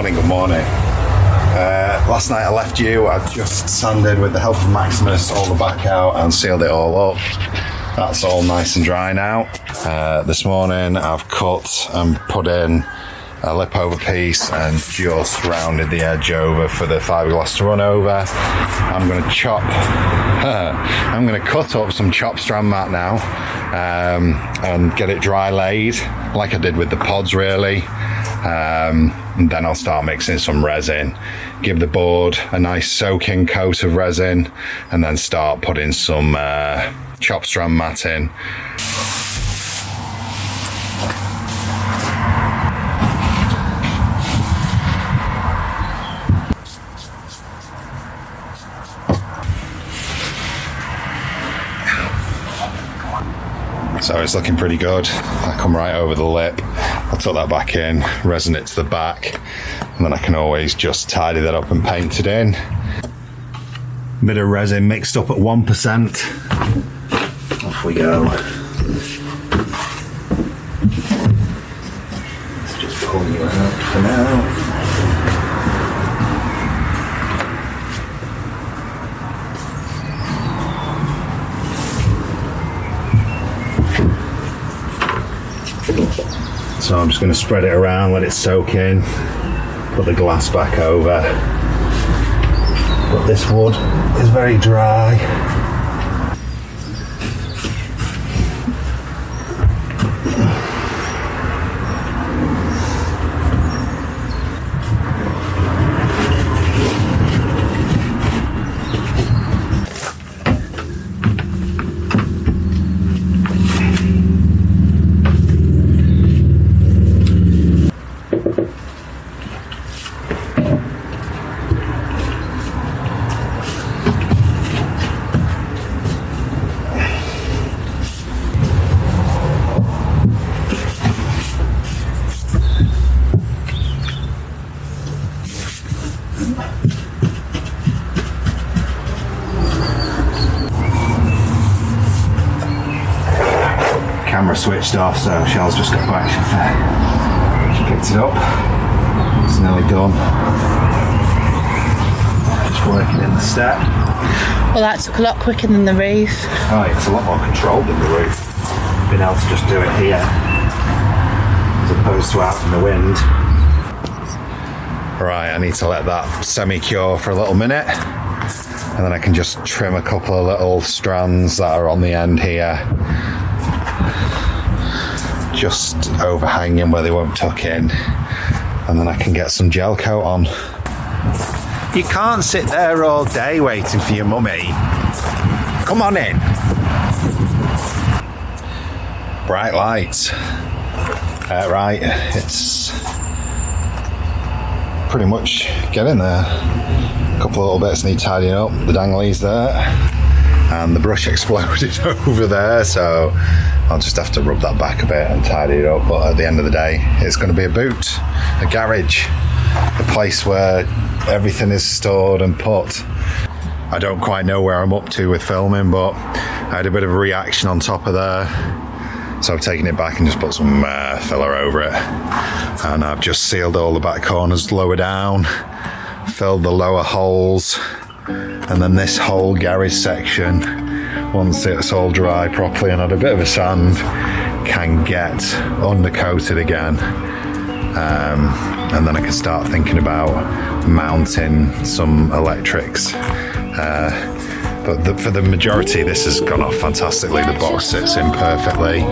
morning, good morning. Last night I left you, I've just sanded with the help of Maximus all the back out and sealed it all up. That's all nice and dry now. This morning I've cut and put in a lip over piece and just rounded the edge over for the fiberglass to run over. I'm going to I'm going to cut up some chop strand mat now and get it dry laid like I did with the pods really. And then I'll start mixing some resin, give the board a nice soaking coat of resin, and then start putting some chop strand mat in. So it's looking pretty good. I come right over the lip, I'll tuck that back in, resin it to the back, and then I can always just tidy that up and paint it in. Bit of resin mixed up at 1%. Off we go. Let's just pull you out for now. So I'm just going to spread it around, let it soak in, put the glass back over. But this wood is very dry. Camera switched off, so Shell's just got back. She picked it up. It's nearly done. Just working in the step. Well, that took a lot quicker than the roof. Oh, it's a lot more controlled than the roof. Been able to just do it here, as opposed to out in the wind. Right, I need to let that semi-cure for a little minute, and then I can just trim a couple of little strands that are on the end here. Just overhanging where they won't tuck in, and then I can get some gel coat on. You can't sit there all day waiting for your mummy. Come on in. Bright lights. Right, it's pretty much getting there. A couple of little bits need tidying up. The danglies there, and the brush exploded over there, so I'll just have to rub that back a bit and tidy it up. But at the end of the day, it's going to be a boot, a garage, a place where everything is stored and put. I don't quite know where I'm up to with filming, but I had a bit of a reaction on top of there, so I've taken it back and just put some filler over it, and I've just sealed all the back corners lower down, filled the lower holes, and then this whole garage section, once it's all dry properly and had a bit of a sand, can get undercoated again, and then I can start thinking about mounting some electrics. But for the majority, this has gone off fantastically. The box sits in perfectly.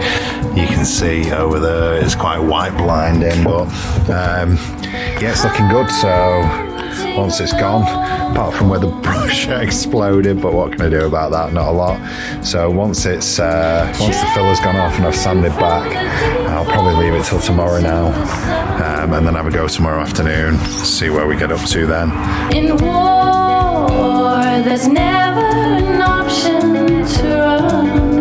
You can see over there it's quite white blinding, but yeah, it's looking good. So once it's gone, apart from where the brush exploded, but what can I do about that? Not a lot. So once the filler's gone off and I've sanded back, I'll probably leave it till tomorrow now, and then have a go tomorrow afternoon, see where we get up to then. In war, there's never an option to run.